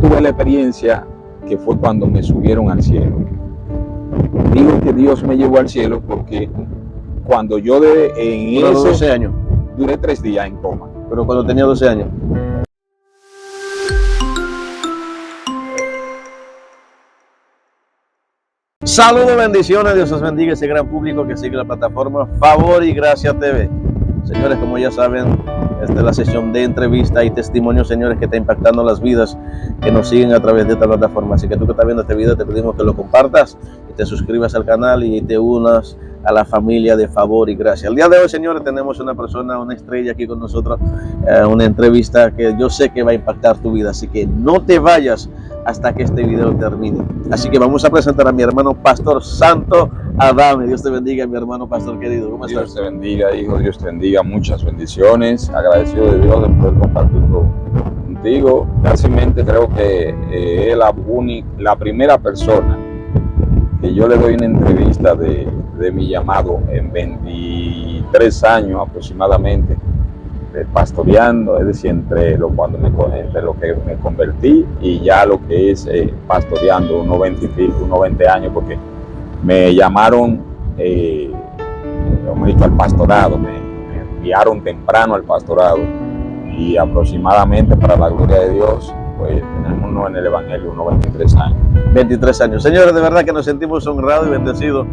tuve la experiencia que fue cuando me subieron al cielo. Digo que Dios me llevó al cielo porque cuando yo en Duró 12 años. duré 3 días en coma. Pero cuando tenía 12 años. Saludos, bendiciones, Dios os bendiga ese gran público que sigue la plataforma Favor y Gracia TV. Señores, como ya saben, esta es la sesión de entrevista y testimonio, señores, que está impactando las vidas que nos siguen a través de esta plataforma. Así que tú que estás viendo este video, te pedimos que lo compartas y te suscribas al canal y te unas a la familia de Favor y Gracia. El día de hoy, señores, tenemos una persona, una estrella aquí con nosotros, una entrevista que yo sé que va a impactar tu vida, así que no te vayas hasta que este video termine. Así que vamos a presentar a mi hermano Pastor Santo Adame. Dios te bendiga, mi hermano pastor querido. ¿Cómo estás? Dios te bendiga, hijo, Dios te bendiga, muchas bendiciones. Agradecido de Dios de poder compartirlo contigo. Casualmente creo que es la primera persona que yo le doy una entrevista de mi llamado en 23 años aproximadamente, de pastoreando, es decir, entre lo que me convertí y ya lo que es pastoreando, unos 20 años, porque me llamaron al pastorado, me enviaron temprano al pastorado y aproximadamente, para la gloria de Dios, pues tenemos uno en el Evangelio, unos 23 años. 23 años. Señores, de verdad que nos sentimos honrados y bendecidos,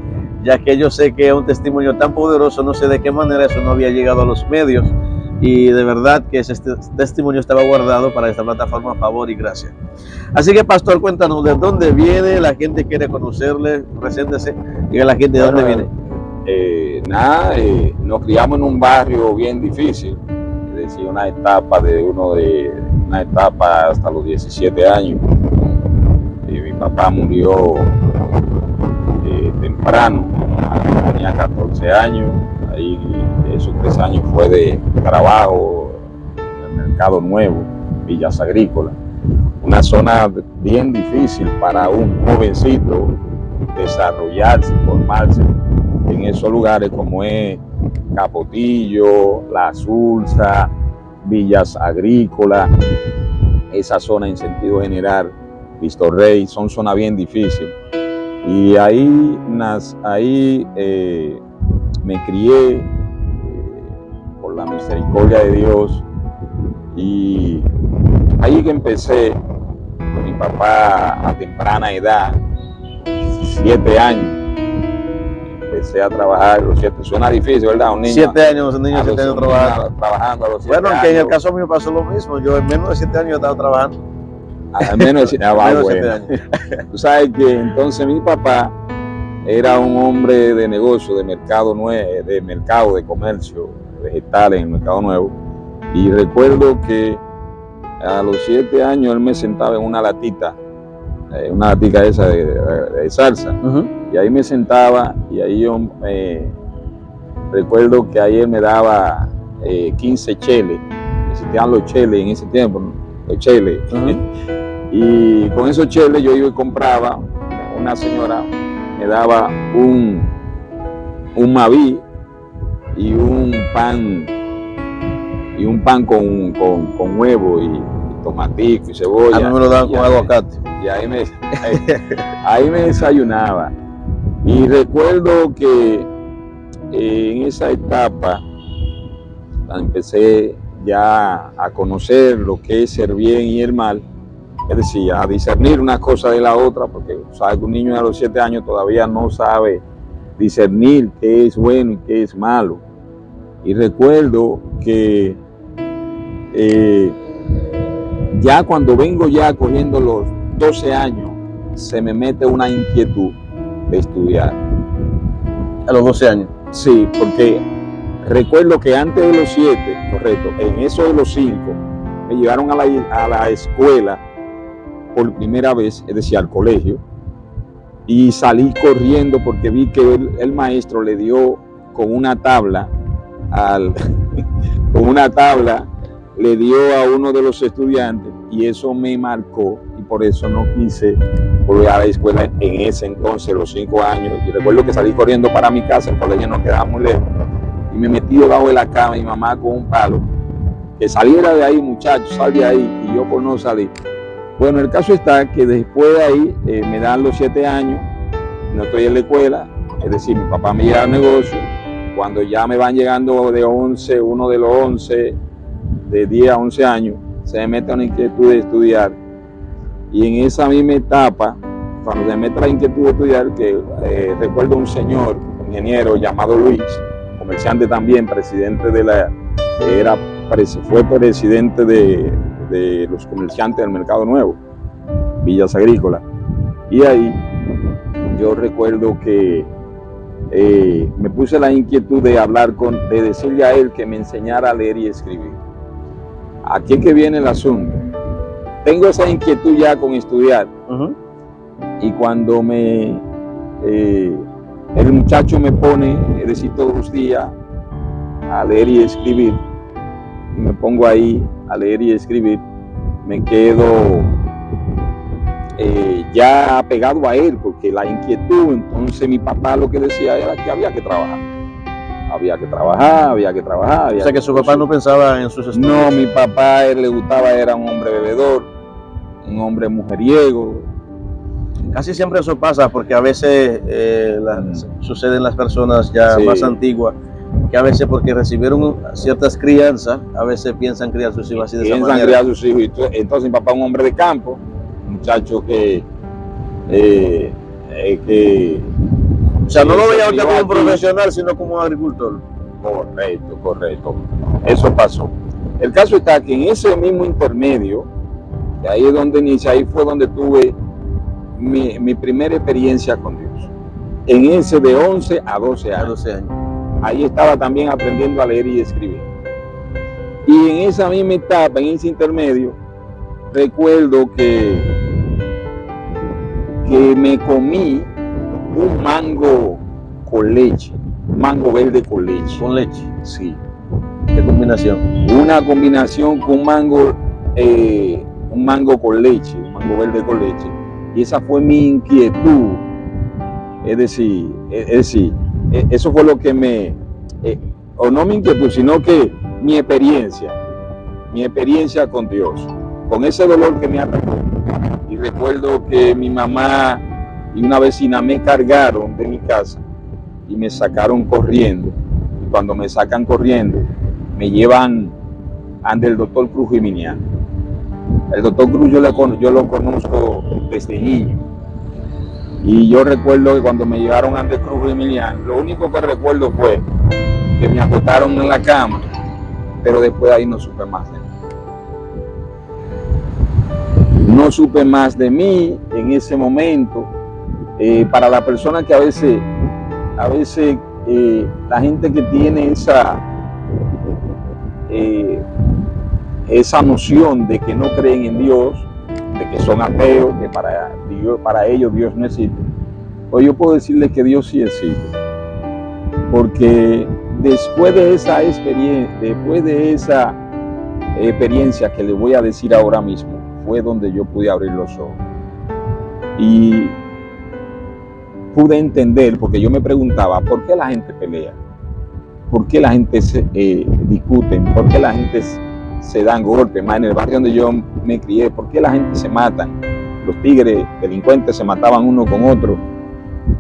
ya que yo sé que es un testimonio tan poderoso, no sé de qué manera eso no había llegado a los medios, y de verdad que ese testimonio estaba guardado para esta plataforma Favor y Gracia. Así que, pastor, cuéntanos de dónde viene, la gente quiere conocerle, preséntese, diga a la gente de dónde viene. Nos criamos en un barrio bien difícil, es decir, una etapa hasta los 17 años. Mi papá murió temprano, tenía 14 años, ahí esos 3 años fue de trabajo en el Mercado Nuevo, Villas Agrícolas, una zona bien difícil para un jovencito desarrollarse, formarse en esos lugares como es Capotillo, La Sulsa, Villas Agrícolas, esa zona en sentido general, Cristo Rey, son zonas bien difíciles. Y ahí me crié por la misericordia de Dios, y ahí que empecé con mi papá a temprana edad, 7 años. Empecé a trabajar a los 7, suena difícil, ¿verdad? Un niño, 7 años, un niño de 7 años trabajando a los 7 bueno, años. que en el caso mío pasó lo mismo, yo en menos de 7 años estaba trabajando. Al menos de 7 años. Tú sabes que entonces mi papá era un hombre de negocio, de mercado, de comercio, vegetales en el Mercado Nuevo. Y recuerdo que a los 7 años él me sentaba en una latica esa de salsa. Y ahí me sentaba, y ahí yo recuerdo que ahí él me daba 15 cheles. Existían los cheles en ese tiempo, ¿no? Los cheles. Y con esos cheles yo iba y compraba, una señora me daba un Maví y un pan con huevo y tomatico y cebolla. A mí me lo daban con aguacate. Y ahí me desayunaba. Y recuerdo que en esa etapa empecé ya a conocer lo que es el bien y el mal, es decir, a discernir una cosa de la otra, porque sabes que un niño de los 7 años todavía no sabe discernir qué es bueno y qué es malo. Y recuerdo que ya cuando vengo ya corriendo los 12 años, se me mete una inquietud de estudiar. ¿A los 12 años? Sí, porque recuerdo que antes de los 7, correcto, en eso de los 5, me llevaron a la escuela por primera vez, es decir, al colegio, y salí corriendo porque vi que el maestro le dio con una tabla le dio a uno de los estudiantes, y eso me marcó, y por eso no quise volver a la escuela en ese entonces, los 5 años. Y recuerdo que salí corriendo para mi casa, el colegio no quedaba muy lejos, y me metí debajo de la cama, y mi mamá con un palo, que saliera de ahí, muchacho, sal de ahí, y yo por no salir, Bueno, el caso está que después de ahí me dan los 7 años, no estoy en la escuela, es decir, mi papá me lleva al negocio. Cuando ya me van llegando de 11, uno de los 11, de 10 a 11 años, se me mete una inquietud de estudiar. Y en esa misma etapa, cuando se me mete la inquietud de estudiar, que recuerdo un señor, ingeniero llamado Luis, comerciante también, presidente de la, fue presidente de los comerciantes del Mercado Nuevo, Villas Agrícolas. Y ahí yo recuerdo que me puse la inquietud de hablar de decirle a él que me enseñara a leer y escribir. Aquí es que viene el asunto. Tengo esa inquietud ya con estudiar. Y cuando el muchacho me pone, es decir, todos los días a leer y escribir, y me pongo ahí a leer y escribir, me quedo ya pegado a él, porque la inquietud, entonces mi papá lo que decía era que había que trabajar. Había que trabajar, había que trabajar. O sea que su papá no pensaba en sus estudios. No, mi papá, él le gustaba, era un hombre bebedor, un hombre mujeriego. Casi siempre eso pasa, porque a veces suceden las personas ya más antiguas, que a veces porque recibieron ciertas crianzas, a veces piensan criar sus hijos así de esa manera. Piensan criar sus hijos. Entonces mi papá es un hombre de campo, un muchacho que o sea, no lo veía usted como un profesional, sino como un agricultor. Correcto, correcto. Eso pasó. El caso está que en ese mismo intermedio, que ahí es donde inicia, ahí fue donde tuve mi primera experiencia con Dios. En ese de 11 a 12 años. Ahí estaba también aprendiendo a leer y escribir. Y en esa misma etapa, en ese intermedio, recuerdo que me comí un mango con leche, un mango verde con leche. ¿Con leche? Sí. ¿Qué combinación? Una combinación con un mango con leche, un mango verde con leche. Y esa fue mi inquietud. Es decir, eso fue lo que o no mi inquietud, sino que mi experiencia con Dios, con ese dolor que me atacó. Y recuerdo que mi mamá y una vecina me cargaron de mi casa y me sacaron corriendo. Y cuando me sacan corriendo, me llevan ante el doctor Cruz Jiminián. El doctor Cruz yo lo conozco desde niño. Y yo recuerdo que cuando me llevaron ante Cruz Jiminián, lo único que recuerdo fue que me acostaron en la cama, pero después de ahí no supe más de mí. No supe más de mí en ese momento. Para la persona que a veces la gente que tiene esa noción de que no creen en Dios, de que son ateos, que para ellos Dios no existe, pues yo puedo decirles que Dios sí existe, porque después de esa experiencia que les voy a decir ahora mismo, fue donde yo pude abrir los ojos y pude entender, porque yo me preguntaba ¿por qué la gente pelea? ¿Por qué la gente discute? ¿Por qué la gente se dan golpes? Más en el barrio donde yo me crié, ¿por qué la gente se matan? Los tigres delincuentes se mataban uno con otro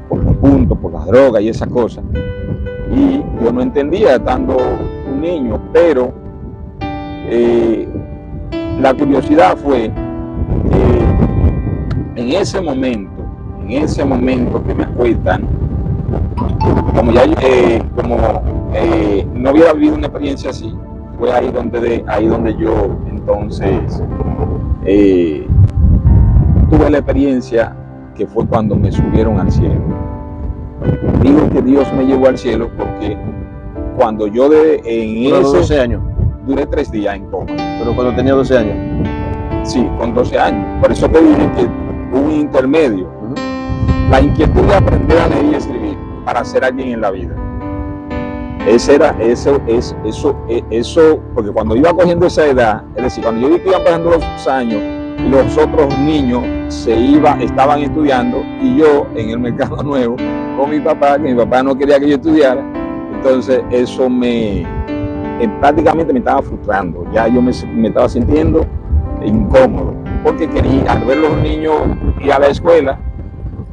por los puntos, por las drogas y esas cosas. Y yo no entendía estando un niño, pero la curiosidad fue que en ese momento que me acuestan, como ya no había vivido una experiencia así, fue ahí donde yo entonces tuve la experiencia que fue cuando me subieron al cielo. Digo que Dios me llevó al cielo porque cuando yo en 12 años. Duré 3 días en coma. Pero cuando tenía 12 años. Sí, con 12 años. Por eso te dije que hubo un intermedio. La inquietud de aprender a leer y escribir para ser alguien en la vida. Eso, porque cuando iba cogiendo esa edad, es decir, cuando yo vi que iban pasando los años, los otros niños estaban estudiando y yo en el Mercado Nuevo con mi papá, que mi papá no quería que yo estudiara, entonces eso prácticamente me estaba frustrando, ya yo me estaba sintiendo incómodo. porque quería, al ver los niños ir a la escuela,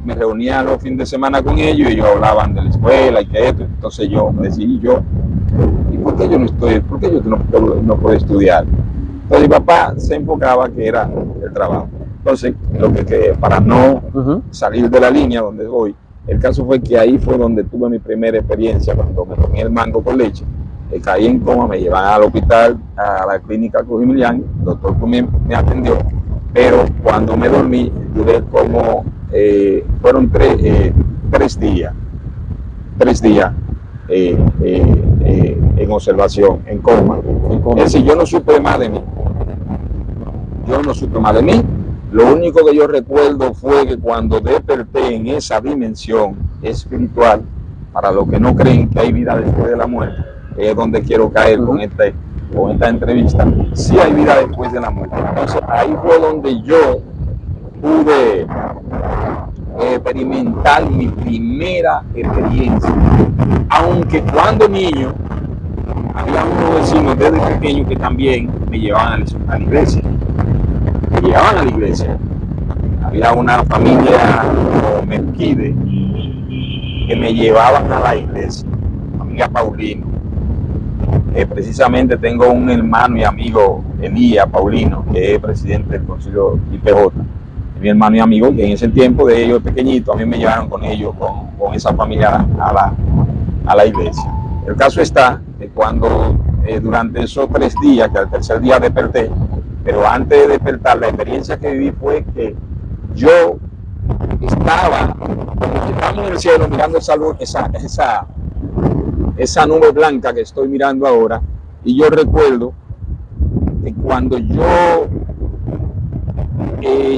me reunía los fines de semana con ellos y ellos hablaban de la escuela y que esto. Entonces yo me decía, ¿y por qué yo no estoy? ¿Por qué yo no puedo estudiar? Entonces mi papá se enfocaba que era el trabajo. Entonces, para no salir de la línea donde voy, el caso fue que ahí fue donde tuve mi primera experiencia, cuando me tomé el mango con leche, caí en coma, me llevan al hospital, a la clínica Cruz y Millán, el doctor me atendió, pero cuando me dormí, duré como, fueron tres días en observación, en coma. Es decir, yo no supe más de mí. Lo único que yo recuerdo fue que cuando desperté en esa dimensión espiritual, para los que no creen que hay vida después de la muerte, es donde quiero caer con esta entrevista, sí hay vida después de la muerte. Entonces ahí fue donde yo pude experimentar mi primera experiencia. Aunque cuando niño había unos vecinos desde pequeño que también me llevaban a la iglesia. Había una familia Merquide que me llevaban a la iglesia, familia Paulino. Precisamente tengo un hermano y amigo, Elías Paulino, que es presidente del Concilio IPJ. Mi hermano y amigo, que en ese tiempo de ellos pequeñitos, a mí me llevaron con ellos, con esa familia a la iglesia. El caso está que cuando durante esos 3 días, que al tercer día desperté, pero antes de despertar, la experiencia que viví fue que yo estaba en el cielo mirando esa nube blanca que estoy mirando ahora, y yo recuerdo que cuando yo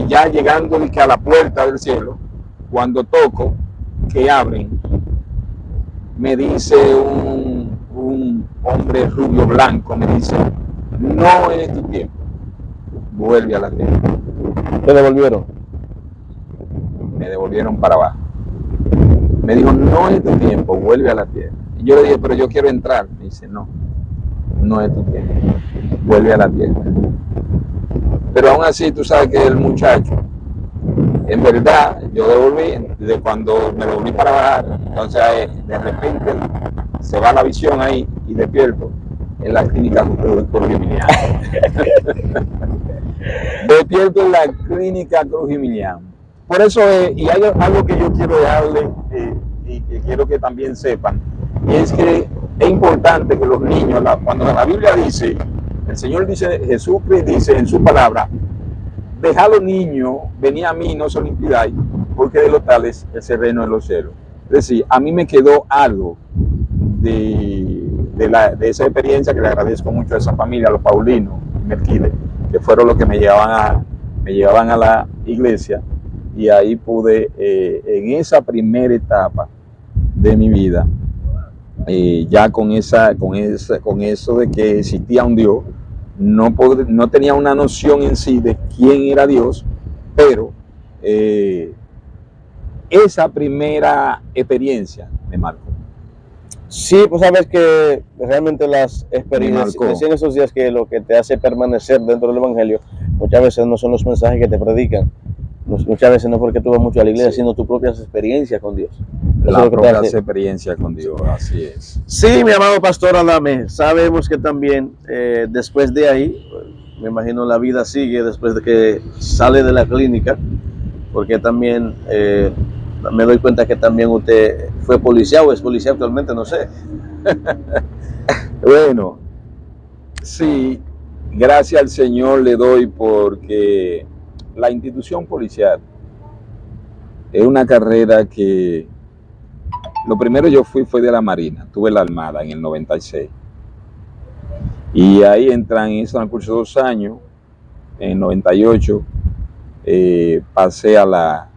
ya llegando a la puerta del cielo, cuando toco, que abren, me dice un hombre rubio blanco, me dice, no es tu tiempo, vuelve a la tierra. ¿Te devolvieron? Me devolvieron para abajo. Me dijo, no es tu tiempo, vuelve a la tierra. Y yo le dije, pero yo quiero entrar. Me dice, no es tu tiempo, vuelve a la tierra. Pero aún así, tú sabes que el muchacho, en verdad, yo devolví, de cuando me devolví para bajar, entonces de repente se va la visión ahí y despierto en la clínica Cruz y Millán. Despierto en la clínica Cruz y Millán. Por eso, y hay algo que yo quiero dejarle y que quiero que también sepan, es que es importante que los niños, cuando la Biblia dice, el Señor dice, Jesucristo dice en su palabra, dejad a los niños, venid a mí, no se lo impidáis, porque de los tales es el reino de los cielos. Es decir, a mí me quedó algo de esa experiencia, que le agradezco mucho a esa familia, a los Paulinos, Merquide, que fueron los que me llevaban a la iglesia, y ahí pude, en esa primera etapa de mi vida, ya con eso de que existía un Dios, no tenía una noción en sí de quién era Dios, pero esa primera experiencia me marcó. Sí, pues sabes que realmente las experiencias, decían esos días que lo que te hace permanecer dentro del Evangelio muchas veces no son los mensajes que te predican, muchas veces no porque tú vas mucho a la iglesia, sino tus propias experiencias con Dios. La propia experiencia con Dios, así es. Sí, mi amado pastor Adame, sabemos que también después de ahí, me imagino la vida sigue después de que sale de la clínica, porque también me doy cuenta que también usted fue policía o es policía actualmente, no sé. Bueno, sí, gracias al Señor le doy, porque la institución policial es una carrera que, lo primero yo fue de la Marina, tuve la Armada en el 96. Y ahí entran en ese transcurso 2 años, en el 98, pasé a la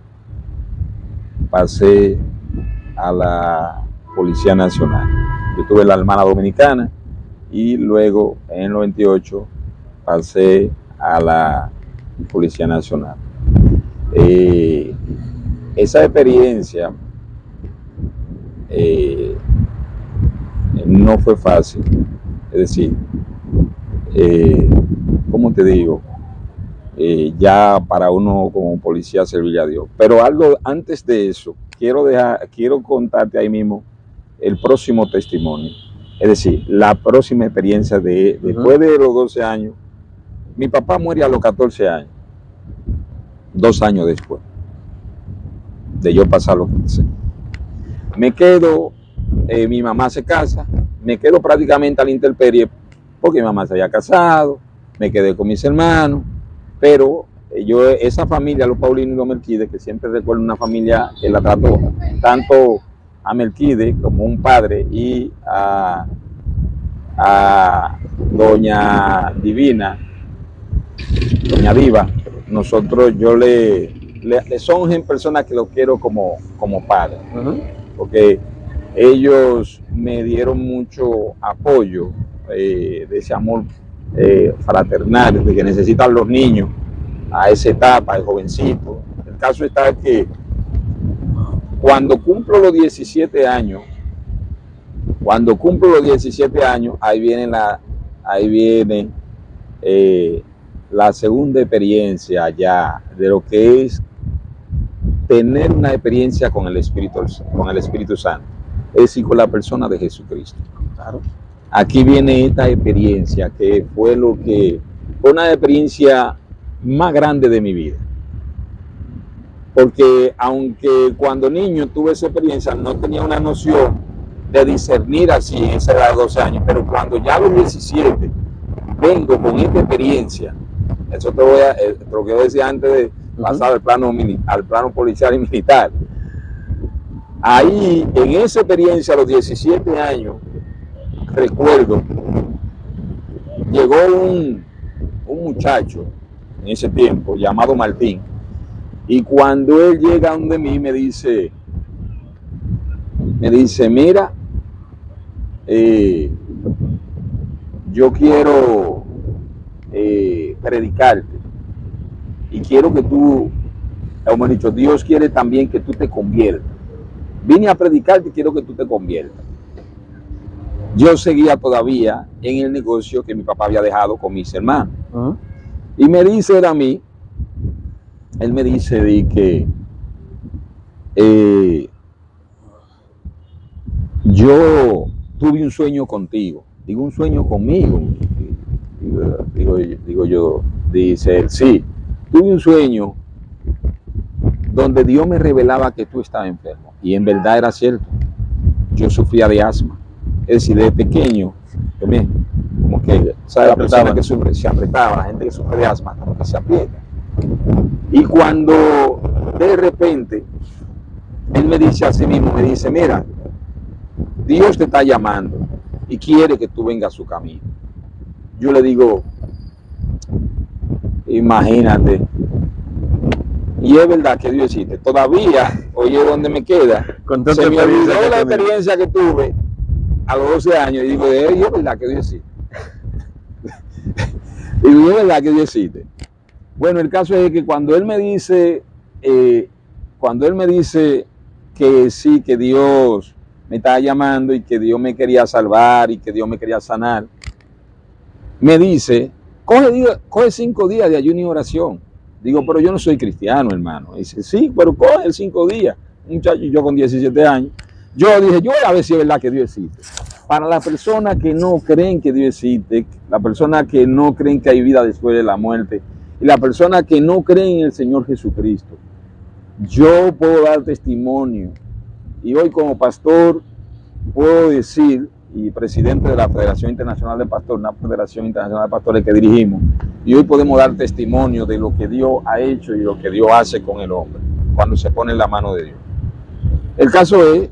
Policía Nacional. Yo tuve la Armada Dominicana y luego en el 98 pasé a la Policía Nacional. Esa experiencia no fue fácil, es decir, ¿cómo te digo? ya para uno como policía servirle a Dios. Pero algo antes de eso, quiero contarte ahí mismo el próximo testimonio. Es decir, la próxima experiencia después de los 12 años. Mi papá muere a los 14 años, 2 años después de yo pasar los 15. Me quedo, mi mamá se casa, me quedo prácticamente a la intemperie porque mi mamá se había casado, me quedé con mis hermanos, pero esa familia, los Paulinos y los Melquides, que siempre recuerdo una familia que la trató tanto a Melquides como un padre y a doña Divina, doña Diva, nosotros yo le son personas que lo quiero como padre, porque ellos me dieron mucho apoyo de ese amor fraternal de que necesitan los niños a esa etapa, el jovencito. El caso está que cuando cumplo los 17 años, ahí viene la segunda experiencia ya de lo que es tener una experiencia con el Espíritu Santo, es decir, con la persona de Jesucristo. Claro. Aquí viene esta experiencia que fue una experiencia más grande de mi vida. Porque aunque cuando niño tuve esa experiencia, no tenía una noción de discernir así en esa edad de 12 años, pero cuando ya a los 17 vengo con esta experiencia, eso te lo quiero decir antes de pasar al plano policial y militar. Ahí, en esa experiencia, a los 17 años, recuerdo, llegó un muchacho en ese tiempo llamado Martín, y cuando él llega donde mí me dice, mira, yo quiero predicarte y quiero que tú, como he dicho, Dios quiere también que tú te conviertas. Vine a predicarte y quiero que tú te conviertas. Yo seguía todavía en el negocio que mi papá había dejado con mis hermanos. Y me dice él a mí, él me dice de que yo tuve un sueño contigo. Digo, un sueño conmigo. Digo yo, dice él, sí, tuve un sueño donde Dios me revelaba que tú estabas enfermo. Y en verdad era cierto. Yo sufría de asma. Es decir, de pequeño, como que, ¿sabes? La persona que sufre, se apretaba, la gente que sufre de asma, como que se aprieta. Y cuando de repente, él me dice a sí mismo, me dice, mira, Dios te está llamando y quiere que tú vengas a su camino. Yo le digo, imagínate. Y es verdad que Dios existe. Todavía, oye, ¿dónde me queda? Se me olvidó la experiencia que tuve a los 12 años. Y digo, es verdad que Dios existe. Y digo, es verdad que Dios existe. Bueno, el caso es que cuando él me dice que sí, que Dios me estaba llamando y que Dios me quería salvar y que Dios me quería sanar, me dice, coge 5 días de ayuno y oración. Digo, pero yo no soy cristiano, hermano. Dice, sí, pero coge 5 días. Un muchacho, yo con 17 años. Yo dije, yo voy a ver si es verdad que Dios existe. Para las personas que no creen que Dios existe, las personas que no creen que hay vida después de la muerte, y las personas que no creen en el Señor Jesucristo, yo puedo dar testimonio. Y hoy como pastor puedo decir, y presidente de la Federación Internacional de Pastores, una Federación Internacional de Pastores que dirigimos, y hoy podemos dar testimonio de lo que Dios ha hecho y lo que Dios hace con el hombre cuando se pone en la mano de Dios. El caso es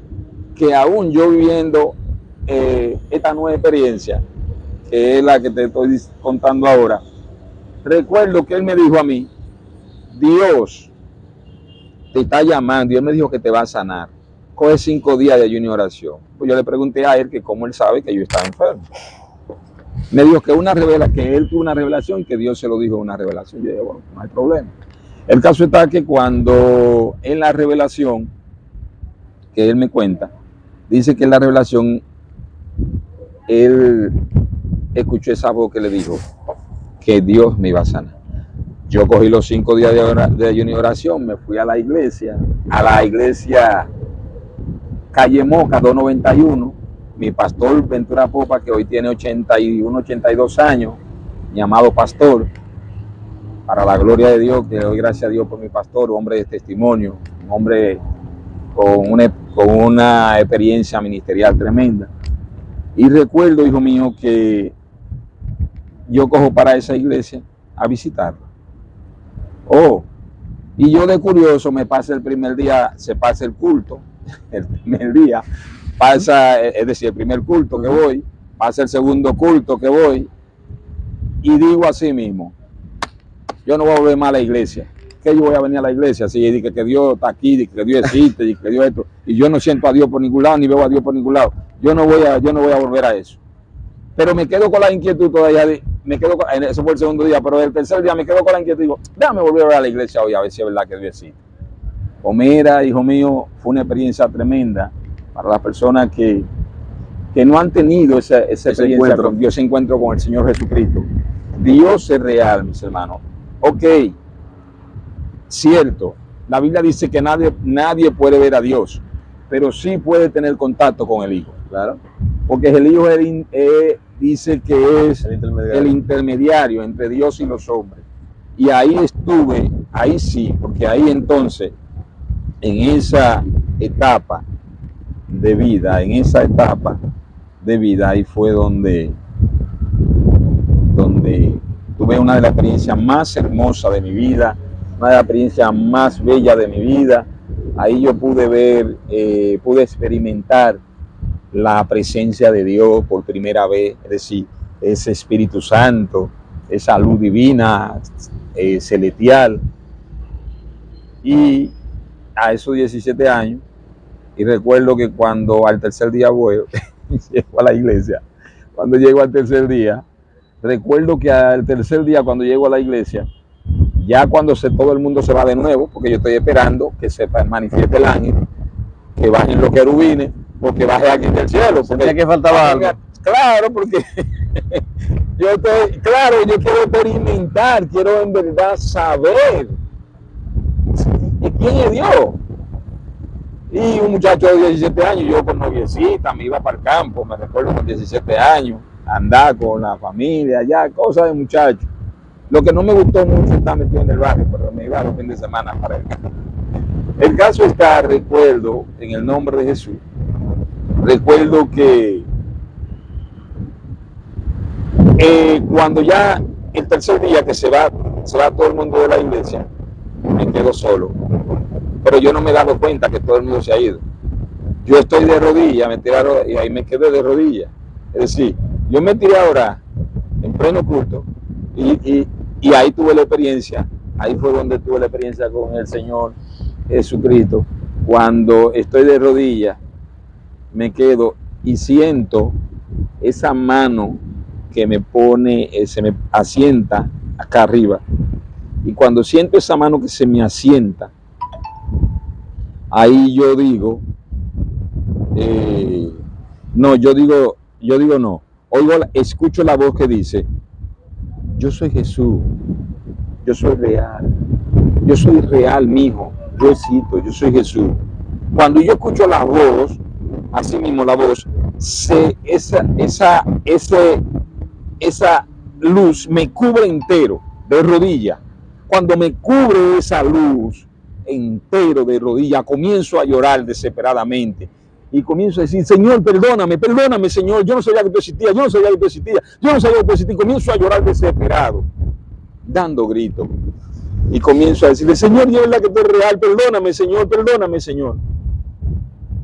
que aún yo viviendo esta nueva experiencia, que es la que te estoy contando ahora, recuerdo que él me dijo a mí, Dios te está llamando, Dios me dijo que te va a sanar, coge 5 días de ayuno y oración. Pues yo le pregunté a él que cómo él sabe que yo estaba enfermo. Me dijo que él tuvo una revelación y que Dios se lo dijo en una revelación. Yo dije, bueno, no hay problema. El caso está que cuando en la revelación que él me cuenta, dice que en la revelación él escuchó esa voz que le dijo que Dios me iba a sanar. Yo cogí los 5 días de ayuno y oración, me fui a la iglesia Calle Moca 291, mi pastor Ventura Popa, que hoy tiene 81, 82 años, mi amado pastor, para la gloria de Dios, que doy gracias a Dios por mi pastor, hombre de testimonio, un hombre con una experiencia ministerial tremenda. Y recuerdo, hijo mío, que yo cojo para esa iglesia a visitarla. Y yo de curioso me pasa el primer día, se pasa el culto, el primer día pasa, es decir, el primer culto que voy, pasa el segundo culto que voy, y digo así mismo, yo no voy a volver más a la iglesia. ¿Qué yo voy a venir a la iglesia? Así, que Dios está aquí, que Dios existe, que Dios esto, y yo no siento a Dios por ningún lado, ni veo a Dios por ningún lado. Yo no voy a volver a eso. Pero me quedo con la inquietud todavía, eso fue el segundo día, pero el tercer día me quedo con la inquietud y digo, déjame volver a ver a la iglesia hoy, a ver si es verdad que Dios existe. Pues mira, hijo mío, fue una experiencia tremenda para las personas que no han tenido esa experiencia con Dios, ese encuentro con el Señor Jesucristo. Dios es real, mis hermanos. Ok, cierto, la Biblia dice que nadie puede ver a Dios, pero sí puede tener contacto con el Hijo. Claro. Porque el Hijo dice que es el intermediario entre Dios y los hombres. Y ahí estuve, ahí sí, porque ahí entonces, en esa etapa de vida, ahí fue donde tuve una de las experiencias más hermosas de mi vida, una de las experiencias más bellas de mi vida. Ahí yo pude experimentar la presencia de Dios por primera vez, es decir, ese Espíritu Santo, esa luz divina, celestial. Y a esos 17 años, y recuerdo que cuando al tercer día llego a la iglesia, cuando llego al tercer día, recuerdo que al tercer día cuando llego a la iglesia, ya cuando todo el mundo se va de nuevo, porque yo estoy esperando que se manifieste el ángel, que bajen los querubines, porque baje aquí del cielo. Sentía que faltaba algo. Claro, porque yo quiero experimentar, quiero en verdad saber quién es Dios. Y un muchacho de 17 años, yo con noviecita, me iba para el campo, me recuerdo con 17 años, andar con la familia, ya, cosas de muchacho. Lo que no me gustó mucho estar metido en el barrio, pero me iba los fines de semana para el campo. El caso está, recuerdo, en el nombre de Jesús, recuerdo que cuando ya el tercer día que se va todo el mundo de la iglesia, me quedo solo. Pero yo no me he dado cuenta que todo el mundo se ha ido. Yo estoy de rodillas, y ahí me quedé de rodillas. Es decir, yo me tiré a orar en pleno culto y ahí tuve la experiencia, ahí fue donde tuve la experiencia con el Señor Jesucristo. Cuando estoy de rodillas, me quedo y siento esa mano que me pone, se me asienta acá arriba. Y cuando siento esa mano que se me asienta, ahí yo digo, no. Escucho la voz que dice, yo soy Jesús, yo soy real, mijo, yo existo, yo soy Jesús. Cuando yo escucho la voz, así mismo la voz, esa luz me cubre entero, de rodillas. Cuando me cubre esa luz entero de rodillas, comienzo a llorar desesperadamente. Y comienzo a decir, Señor, perdóname, Señor, yo no sabía que tú existías, y comienzo a llorar desesperado, dando gritos. Y comienzo a decirle, Señor, yo es la que tú eres real, perdóname, Señor.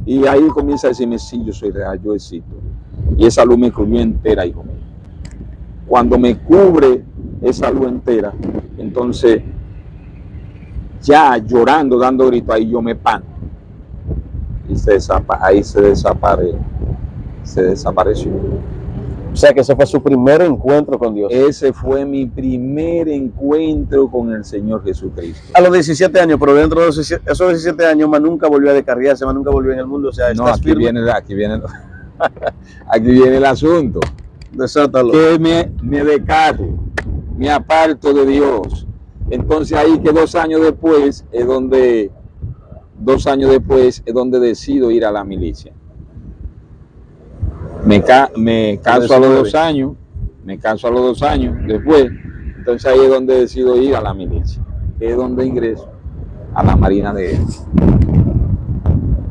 Y ahí comienza a decirme, sí, yo soy real, yo existo. Y esa luz me cubrió entera, hijo mío. Cuando me cubre esa luz entera, entonces, ya llorando, dando gritos, ahí yo me pano. Y ahí se desapareció. O sea que ese fue su primer encuentro con Dios. Ese fue mi primer encuentro con el Señor Jesucristo. A los 17 años, pero dentro de esos 17 años, más nunca volvió a descarriarse, más nunca volvió en el mundo. O sea, no, aquí viene el asunto. Desátalo. Que me descargo, me aparto de Dios. Entonces ahí que 2 años después es donde decido ir a la milicia. Me caso a los 2 años, después, entonces ahí es donde decido ir a la milicia, que es donde ingreso a la Marina de Guerra.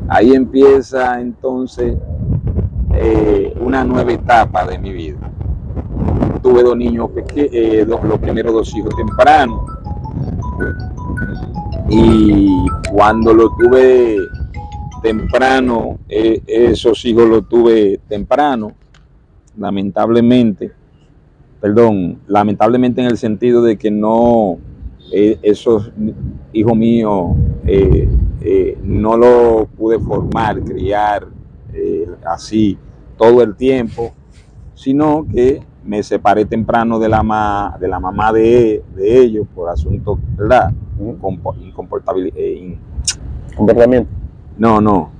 Ahí empieza entonces una nueva etapa de mi vida. Tuve 2 niños pequeños, los primeros 2 hijos tempranos, y cuando lo tuve temprano, esos hijos los tuve temprano, lamentablemente en el sentido de que no, esos hijos míos no los pude formar, criar así todo el tiempo, sino que me separé temprano de la mamá de ellos por asuntos, ¿verdad? Comportamiento. No,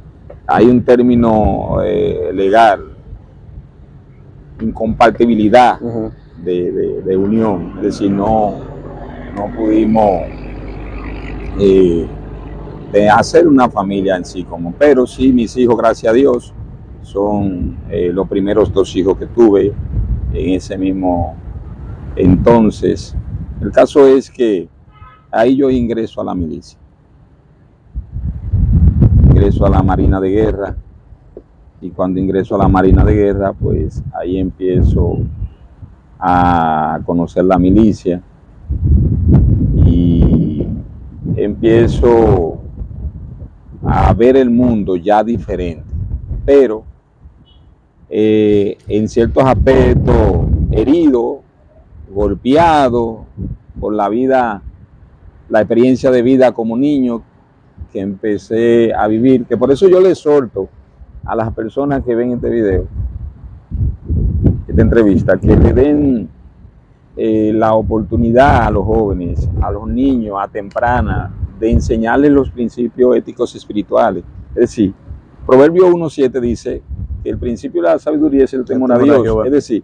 hay un término legal, incompatibilidad de unión, es decir, no pudimos de hacer una familia en sí pero sí mis hijos, gracias a Dios, son los primeros 2 hijos que tuve en ese mismo entonces. El caso es que ahí yo ingreso a la milicia, ingreso a la Marina de Guerra, y cuando ingreso a la Marina de Guerra, pues ahí empiezo a conocer la milicia y empiezo a ver el mundo ya diferente, pero en ciertos aspectos herido, golpeado por la vida, la experiencia de vida como niño que empecé a vivir, que por eso yo le exhorto a las personas que ven este video, esta entrevista, que le den la oportunidad a los jóvenes, a los niños, a temprana, de enseñarles los principios éticos espirituales. Es decir, Proverbio 1:7 dice que el principio de la sabiduría es el temor a Dios. Es decir,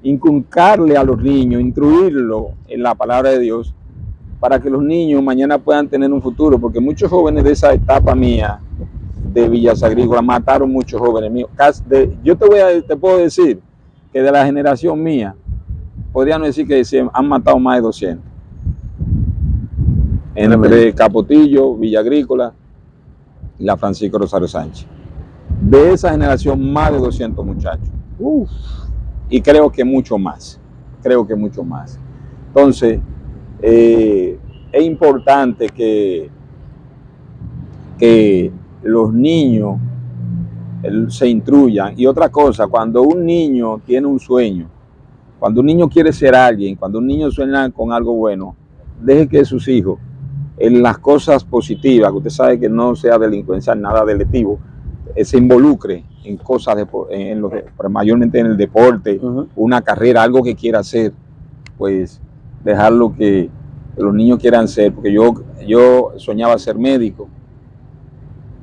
inculcarle a los niños, instruirlos en la palabra de Dios, para que los niños mañana puedan tener un futuro, porque muchos jóvenes de esa etapa mía de Villas Agrícolas mataron muchos jóvenes míos. Yo te puedo decir que de la generación mía, podrían decir que han matado más de 200. Entre Capotillo, Villa Agrícola y la Francisco Rosario Sánchez. De esa generación, más de 200 muchachos. Y creo que mucho más. Entonces, es importante que los niños se instruyan. Y otra cosa, cuando un niño tiene un sueño, cuando un niño quiere ser alguien, cuando un niño sueña con algo bueno, deje que sus hijos, en las cosas positivas, que usted sabe que no sea delincuencial, nada delictivo, se involucre en cosas, mayormente en el deporte, una carrera, algo que quiera hacer, pues dejarlo que los niños quieran ser, porque yo soñaba ser médico,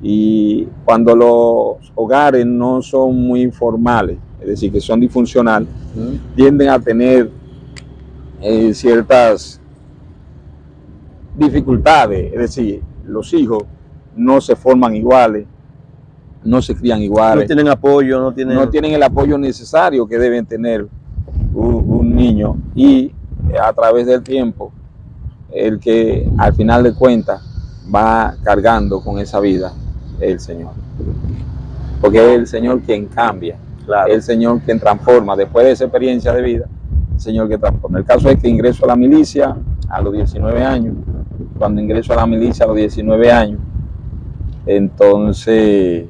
y cuando los hogares no son muy formales, es decir, que son disfuncionales, tienden a tener ciertas dificultades, es decir, los hijos no se forman iguales, no se crían iguales, no tienen apoyo, no tienen el apoyo necesario que deben tener un niño, y a través del tiempo el que al final de cuentas va cargando con esa vida es el Señor, porque es el Señor quien cambia, es el Señor quien transforma. Después de esa experiencia de vida, el Señor que transforma. El caso es que ingreso a la milicia a los 19 años. Cuando ingreso a la milicia a los 19 años, entonces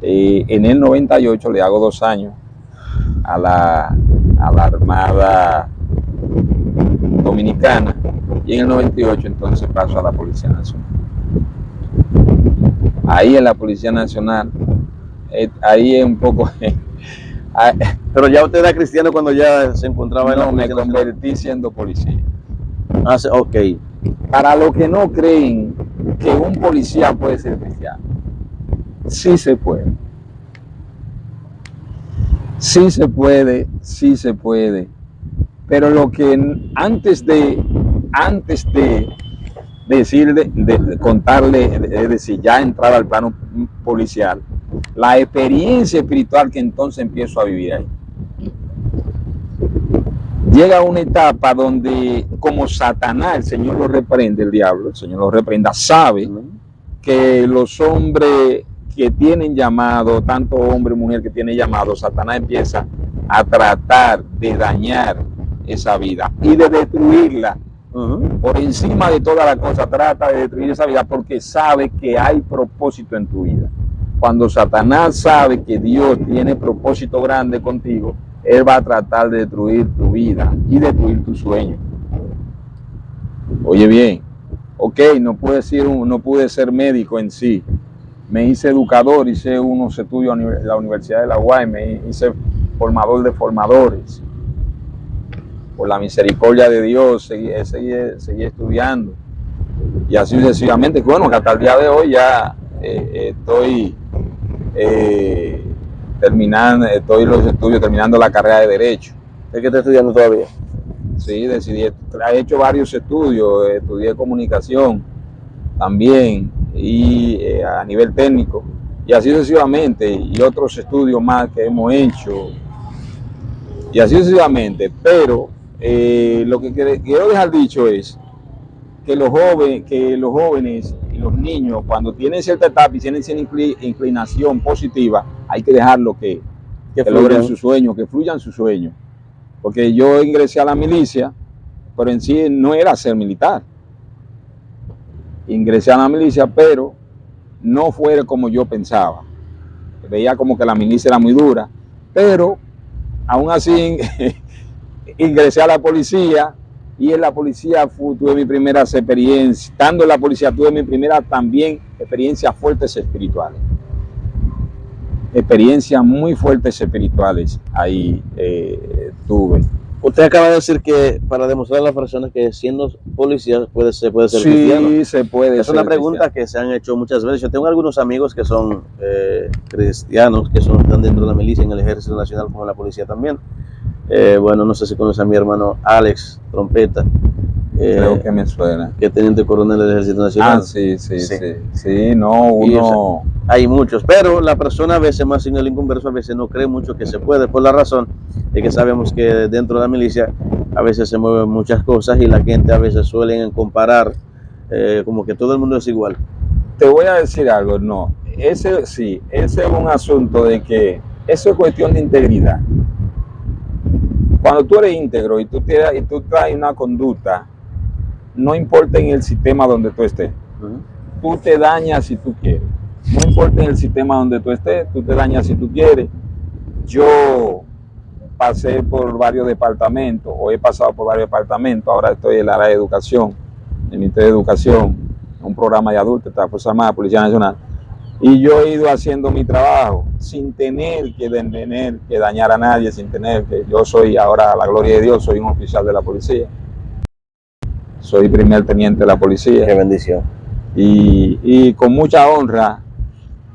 en el 98 le hago 2 años a la Armada Dominicana, y en el 98 entonces paso a la Policía Nacional. Ahí en la Policía Nacional, ahí es un poco... Pero ya usted era cristiano cuando ya se encontraba en la Policía Nacional. Me convertí siendo policía. Ok. Para los que no creen que un policía puede ser cristiano, sí se puede. Sí se puede. Pero lo que antes de antes de contarle, es decir, ya entrar al plano policial, la experiencia espiritual que entonces empiezo a vivir ahí. Llega una etapa donde, como Satanás, el Señor lo reprende, el diablo, el Señor lo reprenda, sabe que los hombres que tienen llamado, tanto hombre y mujer que tienen llamado, Satanás empieza a tratar de dañar esa vida y de destruirla. Por encima de toda la cosa, trata de destruir esa vida porque sabe que hay propósito en tu vida. Cuando Satanás sabe que Dios tiene propósito grande contigo, él va a tratar de destruir tu vida y destruir tu sueño. Oye bien, ok, no pude ser médico en sí. Me hice educador, hice unos estudios en la Universidad de La Guay, me hice formador de formadores. Por la misericordia de Dios, seguí estudiando. Y así sucesivamente. Bueno, que hasta el día de hoy ya estoy terminando la carrera de Derecho. ¿Es que estás estudiando todavía? Sí, he hecho varios estudios, estudié comunicación también y a nivel técnico y así sucesivamente, y otros estudios más que hemos hecho y así sucesivamente, pero lo que quiero dejar dicho es que los jóvenes y los niños, cuando tienen cierta etapa y tienen cierta inclinación positiva, hay que dejarlo que logren su sueño, que fluyan su sueño. Porque yo ingresé a la milicia, pero en sí no era ser militar. Ingresé a la milicia, pero no fue como yo pensaba. Veía como que la milicia era muy dura, pero aún así ingresé a la policía y en la policía tuve mi primera experiencia. Estando en la policía tuve mi primera también experiencias fuertes espirituales. Experiencias muy fuertes espirituales ahí tuve. Usted acaba de decir que para demostrar a las personas que siendo policía se puede ser cristiano. Sí, se puede. Es una pregunta que se han hecho muchas veces. Yo tengo algunos amigos que son cristianos, que están dentro de la milicia, en el Ejército Nacional, como en la policía también. Bueno, no sé si conoce a mi hermano Alex Trompeta. Creo que me suena. Que es teniente coronel del Ejército Nacional. Ah, sí, no, uno... Hay muchos, pero la persona a veces, más sin el inconverso, a veces no cree mucho que se puede, por la razón de que sabemos que dentro de la milicia a veces se mueven muchas cosas y la gente a veces suelen comparar como que todo el mundo es igual. Te voy a decir algo, no, ese es un asunto de que eso es cuestión de integridad. Cuando tú eres íntegro y tú traes una conducta, no importa en el sistema donde tú estés, tú te dañas si tú quieres. No importa en el sistema donde tú estés, tú te dañas si tú quieres. Yo pasé por varios departamentos, o he pasado por varios departamentos, ahora estoy en el área de educación, en el Ministerio de Educación, en un programa de adultos de la Fuerza Armada, Policía Nacional, y yo he ido haciendo mi trabajo sin tener que dañar a nadie, sin tener que... Yo soy ahora, a la gloria de Dios, soy un oficial de la policía, soy primer teniente de la policía. Qué bendición. Y con mucha honra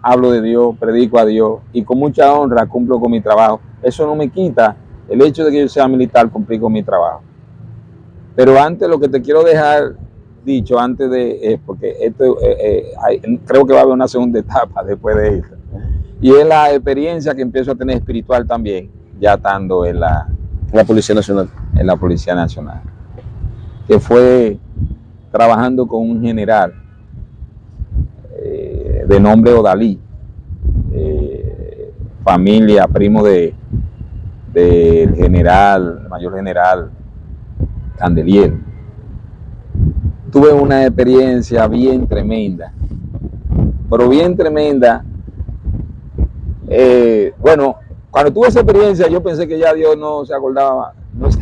hablo de Dios, predico a Dios y con mucha honra cumplo con mi trabajo. Eso no me quita el hecho de que yo sea militar, cumplir con mi trabajo. Pero antes, lo que te quiero dejar dicho, antes de, porque esto, creo que va a haber una segunda etapa después de esto, y es la experiencia que empiezo a tener espiritual también, ya estando en la Policía Nacional. En la Policía Nacional, que fue trabajando con un general de nombre Odalí, familia, primo del general, mayor general Candelier. Tuve una experiencia bien tremenda, pero bien tremenda. Bueno, cuando tuve esa experiencia yo pensé que ya Dios no se acordaba, no se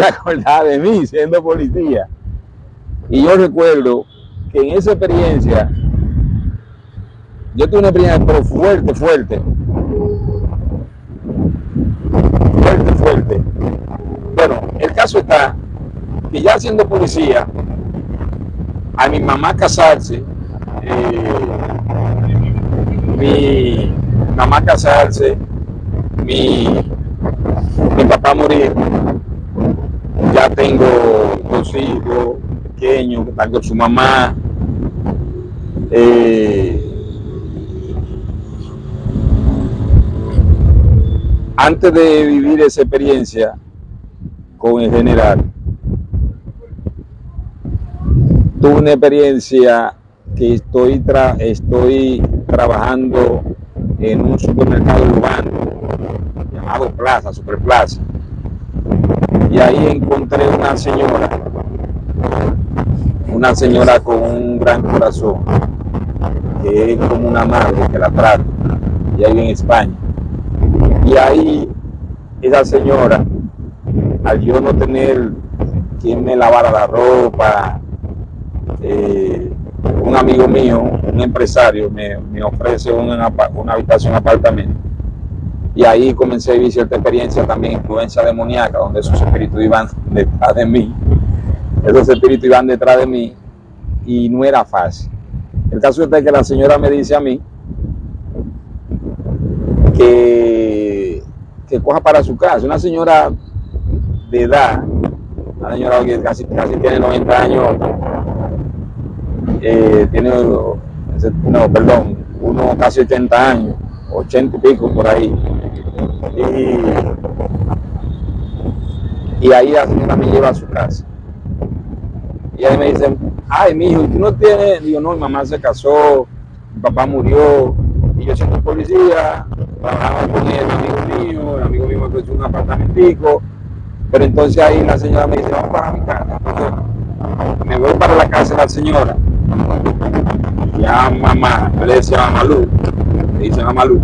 acordaba de mí siendo policía. Y yo recuerdo que en esa experiencia, yo tuve una experiencia pero fuerte. Bueno, el caso está que ya siendo policía, a mi mamá casarse, mi papá morir, ya tengo dos hijos pequeños que están con su mamá. Antes de vivir esa experiencia con el general, tuve una experiencia que estoy trabajando en un supermercado urbano llamado Plaza, Superplaza, y ahí encontré una señora con un gran corazón, que es como una madre que la trata, y ahí en España. Y ahí esa señora, al yo no tener quien me lavara la ropa, un amigo mío, un empresario, me ofrece una habitación, apartamento. Y ahí comencé a vivir cierta experiencia también, influencia demoníaca, donde esos espíritus iban detrás de mí. Esos espíritus iban detrás de mí y no era fácil. El caso es que la señora me dice a mí que coja para su casa. Una señora de edad, una señora que casi tiene 90 años, uno casi 80 años, 80 y pico por ahí. Y ahí la señora me lleva a su casa. Y ahí me dicen, ay, mijo, ¿tú no tienes? Digo, no, mi mamá se casó, mi papá murió, y yo siendo policía, trabajaba con el amigo mío me ofreció un apartamentico, pero entonces ahí la señora me dice, vamos para mi casa. Entonces me voy para la casa de la señora, y a mamá, le decía a Malú, le dicen a Malú,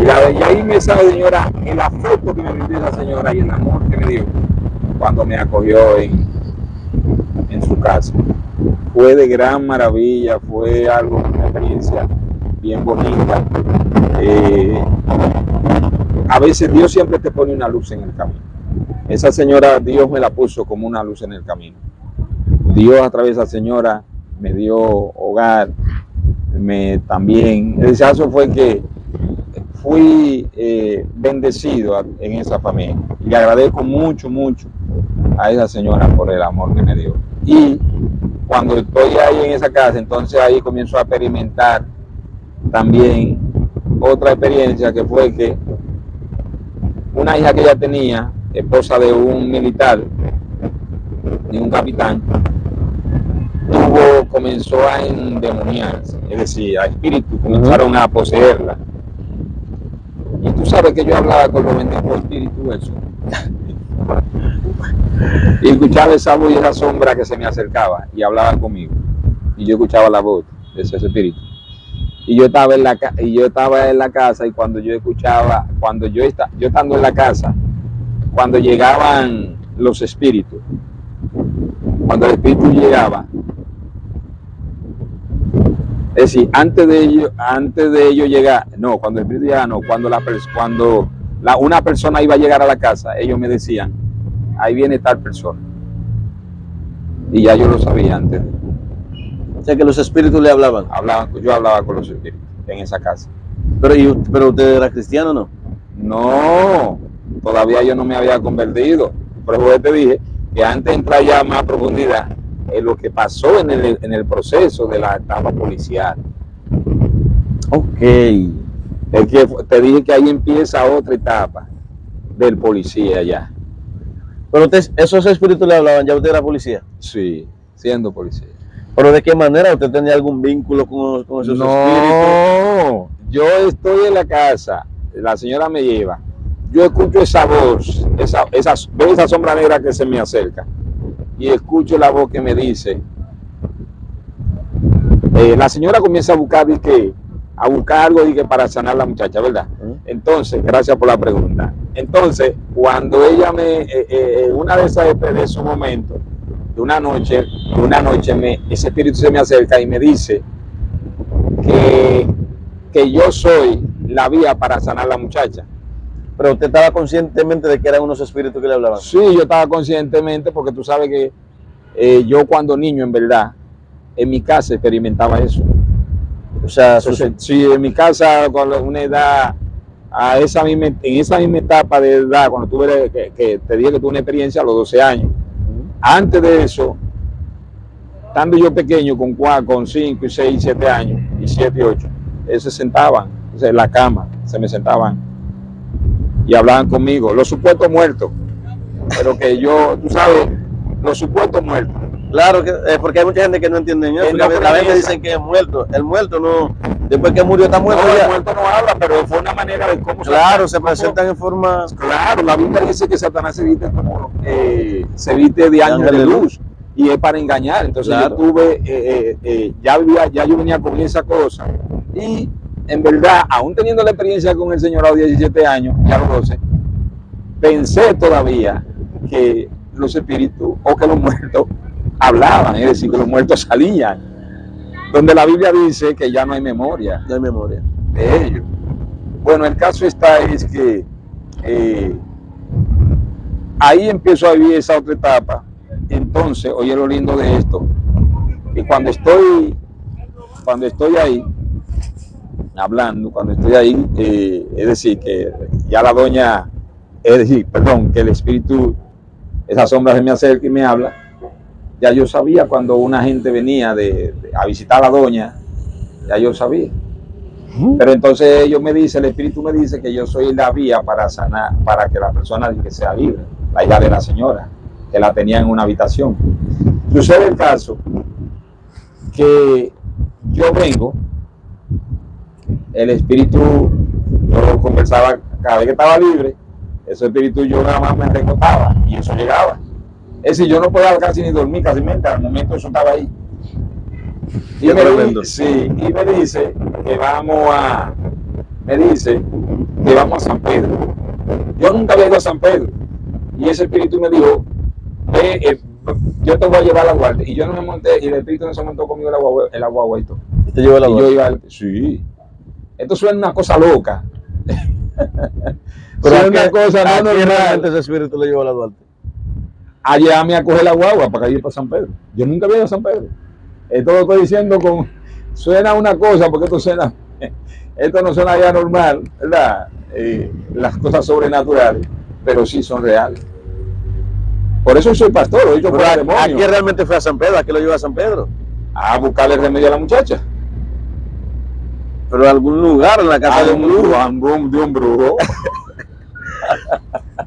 y ahí me sabe, señora, el afecto que me brindó esa señora y el amor que me dio cuando me acogió en su casa. Fue de gran maravilla, fue algo, una experiencia bien bonita. A veces Dios siempre te pone una luz en el camino. Esa señora, Dios me la puso como una luz en el camino. Dios a través de esa señora me dio hogar, también. El caso fue que fui bendecido en esa familia. Y le agradezco mucho a esa señora por el amor que me dio. Y cuando estoy ahí en esa casa, entonces ahí comienzo a experimentar también otra experiencia, que fue que una hija que ella tenía, esposa de un militar, de un capitán, comenzó a endemoniarse, es decir, a espíritus comenzaron a poseerla. Y tú sabes que yo hablaba con los benditos espíritus eso. Y escuchaba esa voz y esa sombra que se me acercaba y hablaba conmigo. Y yo escuchaba la voz de ese espíritu. Y yo estaba en la casa, y cuando yo escuchaba, yo estando en la casa, cuando llegaban los espíritus, cuando el espíritu llegaba, es decir, antes de ellos llegar, no, cuando el espíritu llegaba, no, cuando una persona iba a llegar a la casa, ellos me decían, ahí viene tal persona. Y ya yo lo sabía antes. O sea que los espíritus le hablaban. Yo hablaba con los espíritus en esa casa. Pero usted era cristiano, ¿no? No, todavía yo no me había convertido. Por eso te dije que antes de entrar ya más a profundidad en lo que pasó en el proceso de la etapa policial. Ok. Es que te dije que ahí empieza otra etapa del policía ya. Pero esos espíritus le hablaban, ¿ya usted era policía? Sí, siendo policía. ¿Pero de qué manera? ¿Usted tenía algún vínculo con esos espíritus? No, yo estoy en la casa, la señora me lleva, yo escucho esa voz, veo esa sombra negra que se me acerca, y escucho la voz que me dice, la señora comienza a buscar algo para sanar a la muchacha, ¿verdad? Entonces, gracias por la pregunta. Entonces, cuando ella una de esos momentos, de una noche ese espíritu se me acerca y me dice que yo soy la vía para sanar a la muchacha. ¿Pero usted estaba conscientemente de que eran unos espíritus que le hablaban? Sí, yo estaba conscientemente, porque tú sabes que yo cuando niño, en verdad, en mi casa experimentaba eso. O sea, sí, en mi casa, con una edad, en esa misma etapa de edad, cuando tuve que te dije que tuve una experiencia a los 12 años, Antes de eso, estando yo pequeño, con 5 y 6 y 7 años, y 7 y 8, ellos se sentaban, o sea, en la cama, se me sentaban y hablaban conmigo, los supuestos muertos, pero que yo, tú sabes, los supuestos muertos. Claro, que, porque hay mucha gente que no entiende eso. No, la gente dice que es muerto. El muerto no, después que murió está muerto. No, ya. el muerto no habla, pero fue una manera de cómo. Claro, se presentan en forma. Claro, la Biblia dice que Satanás se viste se viste de ángel de luz y es para engañar. Entonces claro. Yo tuve, ya yo venía con esa cosa y en verdad, aún teniendo la experiencia con el Señor a los 17 años, ya a los 12, pensé todavía que los espíritus o que los muertos hablaban, es decir, que los muertos salían, donde la Biblia dice que ya no hay memoria. No hay memoria de ellos. Bueno, el caso está es que ahí empiezo a vivir esa otra etapa. Entonces, oye lo lindo de esto, y cuando estoy ahí hablando, cuando estoy ahí, es decir, que ya la doña, es decir, perdón, que el espíritu, esa sombra se me acerca y me habla. Ya yo sabía cuando una gente venía a visitar a la doña, ya yo sabía. Pero entonces ellos me dicen, el espíritu me dice que yo soy la vía para sanar, para que la persona que sea libre, la hija de la señora, que la tenía en una habitación. Sucede el caso que yo vengo, el espíritu, yo conversaba cada vez que estaba libre, ese espíritu yo nada más me recostaba y eso llegaba. Es decir, yo no podía casi ni dormir, casi mente, al momento eso estaba ahí. Y me dice que vamos a San Pedro. Yo nunca había ido a San Pedro. Y ese espíritu me dijo, yo te voy a llevar a la guardia. Y yo no me monté, y el espíritu no se montó conmigo en la guagua y todo. ¿Te llevó a la guardia? Sí. Esto suena una cosa loca. Pero es una cosa no normal. Ese espíritu le llevó a la Duarte. Allá me acoge la guagua para ir para San Pedro. Yo nunca había ido a San Pedro. Esto lo estoy diciendo suena una cosa, porque esto no suena ya normal, ¿verdad? Las cosas sobrenaturales, pero sí son reales. Por eso soy pastor, yo fui al demonio. ¿A qué realmente fue a San Pedro? ¿A qué lo llevó a San Pedro? A buscarle remedio a la muchacha. Pero a algún lugar, en la casa de un brujo. De un brujo.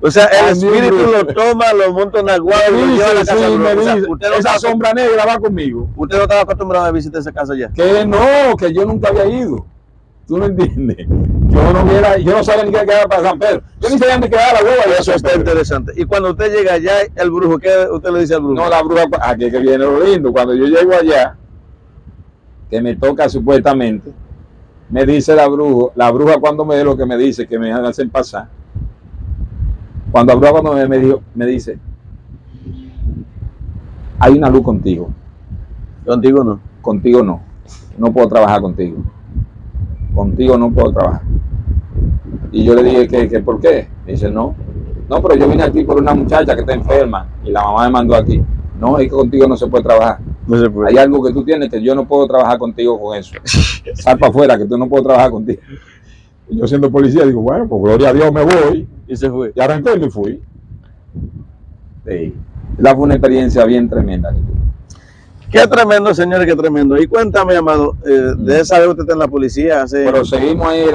O sea, el espíritu lo toma, lo monta en la guagua y lo lleva a la casa de brujo. Esa sombra negra va conmigo. ¿Usted no estaba acostumbrado a visitar esa casa ya? Que no, que yo nunca había ido. ¿Tú no entiendes? Yo no sabía ni qué quedaba para San Pedro. Yo ni sabía ni qué quedaba la hueva. Eso está interesante. Y cuando usted llega allá, el brujo, ¿qué usted le dice al brujo? No, la bruja, aquí es que viene lo lindo. Cuando yo llego allá, que me toca supuestamente, me dice la bruja cuando me ve lo que me dice, que me hacen pasar. Cuando la bruja cuando me dice, hay una luz contigo. ¿Contigo no? Contigo no. No puedo trabajar contigo. Contigo no puedo trabajar. Y yo le dije que ¿por qué? Dice, no, pero yo vine aquí por una muchacha que está enferma y la mamá me mandó aquí. No, es que contigo no se puede trabajar. No se puede. Hay algo que tú tienes que yo no puedo trabajar contigo con eso. Sal para afuera, que tú no puedo trabajar contigo. Y yo siendo policía digo, bueno, pues gloria a Dios me voy. Y se fue. Y arranqué y me fui. Sí. Esa fue una experiencia bien tremenda. Qué tremendo, señores, qué tremendo. Y cuéntame, amado, de esa vez usted está en la policía. Pero seguimos ahí,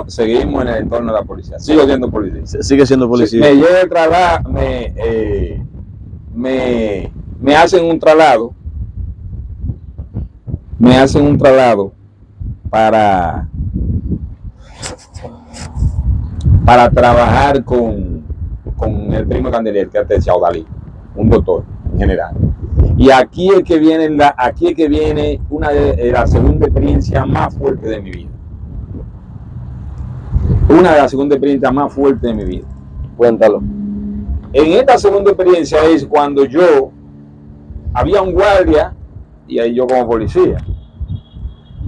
seguimos en el entorno de la policía. Sigo siendo policía. Sigue siendo policía. Me llevo el traslado, me hacen un traslado. Me hacen un traslado para trabajar con el primo Candelier, que es Chaudalí, un doctor en general. Y aquí es que viene una de la segunda experiencia más fuerte de mi vida. Una de las segundas experiencias más fuertes de mi vida. Cuéntalo. En esta segunda experiencia es cuando yo había un guardia y ahí yo como policía.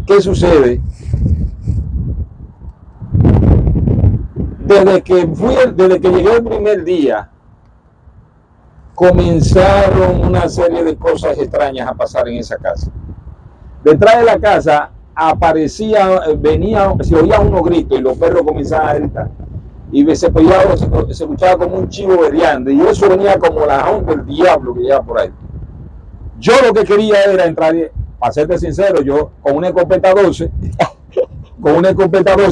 ¿Qué sucede? Desde que llegué el primer día, comenzaron una serie de cosas extrañas a pasar en esa casa. Detrás de la casa se oía unos gritos y los perros comenzaban a gritar. y se escuchaba como un chivo berreando, y eso venía como la onda del diablo que lleva por ahí. Yo lo que quería era entrar, para serte sincero, yo con una escopeta 12,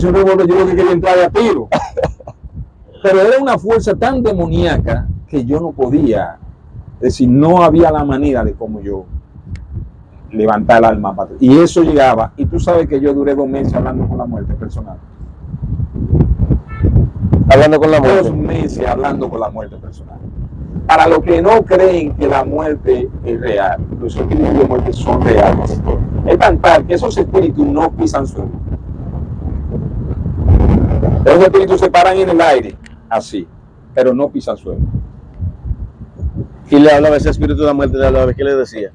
un revólver, yo lo que quería entrar a tiro. Pero era una fuerza tan demoníaca que yo no podía, es decir, no había la manera de cómo yo levantar el alma. Y eso llegaba, y tú sabes que yo duré 2 meses hablando con la muerte personal. Hablando con la muerte. 2 meses hablando con la muerte personal. Para los que no creen que la muerte es real, los espíritus de muerte son reales. Es tan tal que esos espíritus no pisan suelo. Esos espíritus se paran en el aire, así, pero no pisan suelo. Y le hablaba ese espíritu de la muerte, le hablaba, ¿qué le decía?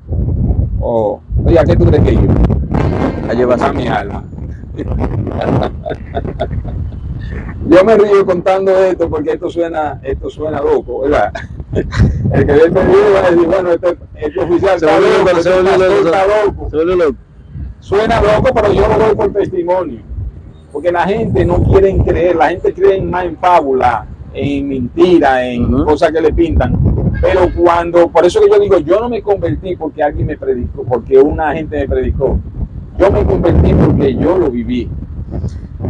Oh, oye, ¿a qué tú crees que yo? A llevarse A mi alma. Yo me río contando esto porque esto suena loco, ¿verdad? El que ve el video va a decir, bueno, este oficial está loco. Se vuelve loco. Suena loco, pero yo lo doy por testimonio. Porque la gente no quiere creer, la gente cree más en fábula, en mentira, en cosas que le pintan. Pero por eso que yo digo, yo no me convertí porque alguien me predicó, porque una gente me predicó. Yo me convertí porque yo lo viví.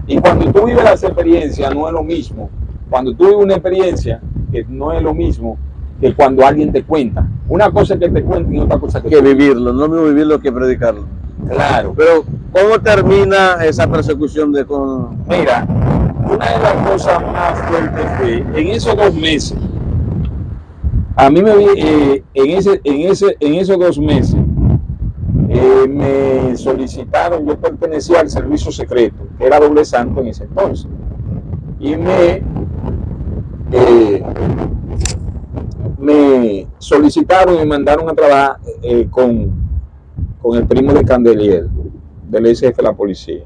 Y cuando tú vives las experiencias, no es lo mismo. Cuando tú vives una experiencia, que no es lo mismo que cuando alguien te cuenta. Una cosa es que te cuenten y otra cosa que vivirlo. No es lo mismo vivirlo que predicarlo. Claro. Pero, ¿cómo termina esa persecución Mira, una de las cosas más fuertes fue, en esos 2 meses, a mí me vi, en esos 2 meses, me solicitaron, yo pertenecía al servicio secreto, que era doble santo en ese entonces, y me solicitaron y me mandaron a trabajar con el primo de Candelier, del ex jefe de la policía.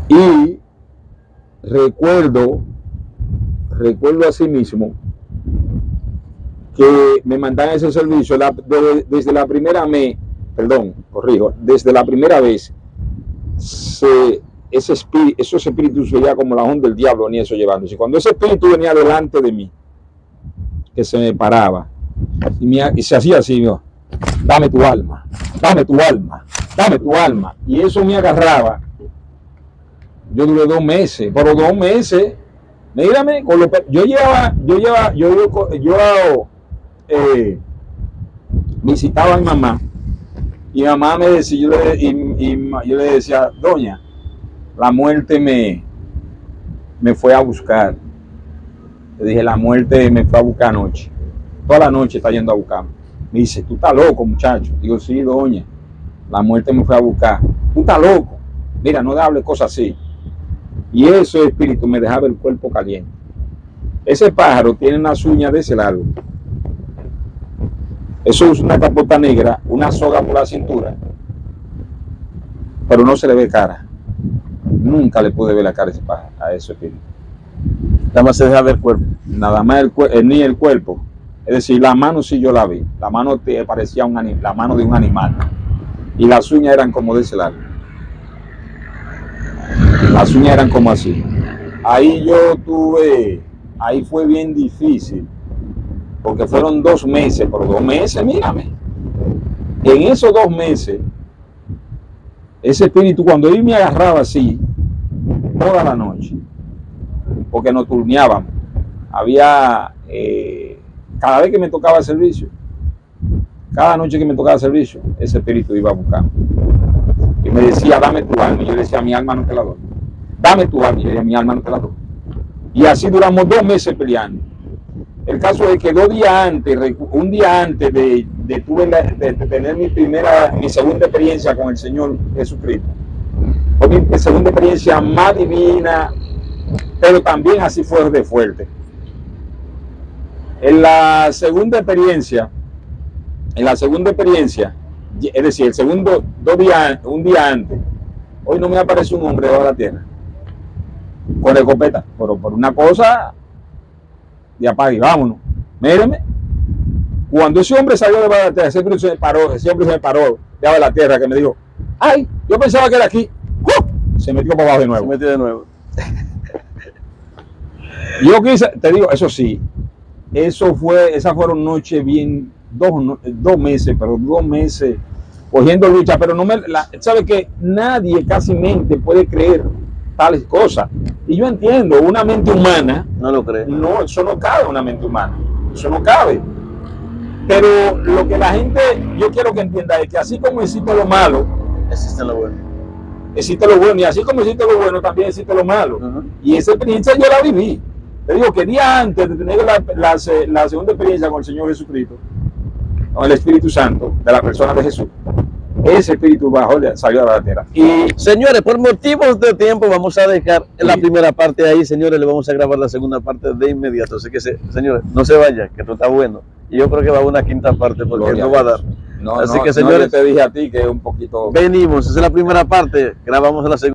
Y recuerdo así mismo que me mandaron ese servicio desde la primera vez, esos espíritus veía como la onda del diablo venía eso llevándose. Cuando ese espíritu venía delante de mí, que se me paraba y se hacía así, ¿no? Dame tu alma, dame tu alma, dame tu alma. Y eso me agarraba. Yo duré 2 meses, pero 2 meses, mírame, yo visitaba a mi mamá, y mi mamá me decía, yo le decía, doña, la muerte me fue a buscar. Le dije, la muerte me fue a buscar anoche. Toda la noche está yendo a buscarme. Me dice, tú estás loco, muchacho. Digo, sí, doña, la muerte me fue a buscar. Tú estás loco. Mira, no hables cosas así. Y ese espíritu me dejaba el cuerpo caliente. Ese pájaro tiene unas uñas de ese largo. Eso es una capota negra, una soga por la cintura, pero no se le ve cara. Nunca le pude ver la cara a ese espíritu. Nada más se deja ver el cuerpo. Nada más ni el cuerpo. Es decir, la mano sí yo la vi. La mano te parecía la mano de un animal. Y las uñas eran como de ese largo. Las uñas eran como así. Ahí fue bien difícil. Porque fueron 2 meses, pero 2 meses, mírame. En esos 2 meses, ese espíritu, cuando él me agarraba así, toda la noche, porque nos turneábamos, había, cada vez que me tocaba el servicio, cada noche que me tocaba el servicio, ese espíritu iba a buscar. Y me decía, dame tu alma. Y yo le decía, mi alma no te la doy. Dame tu alma. Y yo le decía, mi alma no te la doy. Y así duramos 2 meses peleando. El caso es que un día antes de tener mi segunda experiencia con el Señor Jesucristo, fue mi segunda experiencia más divina, pero también así fue de fuerte. En la segunda experiencia, es decir, un día antes, hoy no me apareció un hombre debajo de la tierra con escopeta, pero por una cosa de apague, vámonos. Míreme, cuando ese hombre salió debajo de la tierra, ese hombre se me paró debajo de la tierra, que me dijo, ay, yo pensaba que era aquí. Se metió para abajo de nuevo. Se metió de nuevo. Yo quise, te digo, eso sí, esas fueron noches bien, 2 meses, pero 2 meses cogiendo lucha, pero sabe que nadie casi mente puede creer tales cosas. Y yo entiendo, una mente humana, No lo cree. no, eso no cabe en una mente humana, eso no cabe. Pero lo que la gente, yo quiero que entienda es que así como existe lo malo, Existe lo bueno. existe lo bueno, y así como existe lo bueno, también existe lo malo. Y esa experiencia yo la viví. Te digo que día antes de tener la segunda experiencia con el Señor Jesucristo, con el Espíritu Santo, de la persona de Jesús, ese espíritu bajó, salió de la tierra. Y señores, por motivos de tiempo vamos a dejar la primera parte ahí, señores, le vamos a grabar la segunda parte de inmediato. Así que, señores, no se vayan, que esto está bueno. Y yo creo que va a haber una quinta parte porque no va a dar. No, así no, que, señores, yo te dije a ti que es un poquito... venimos, esa es la primera parte, grabamos la segunda.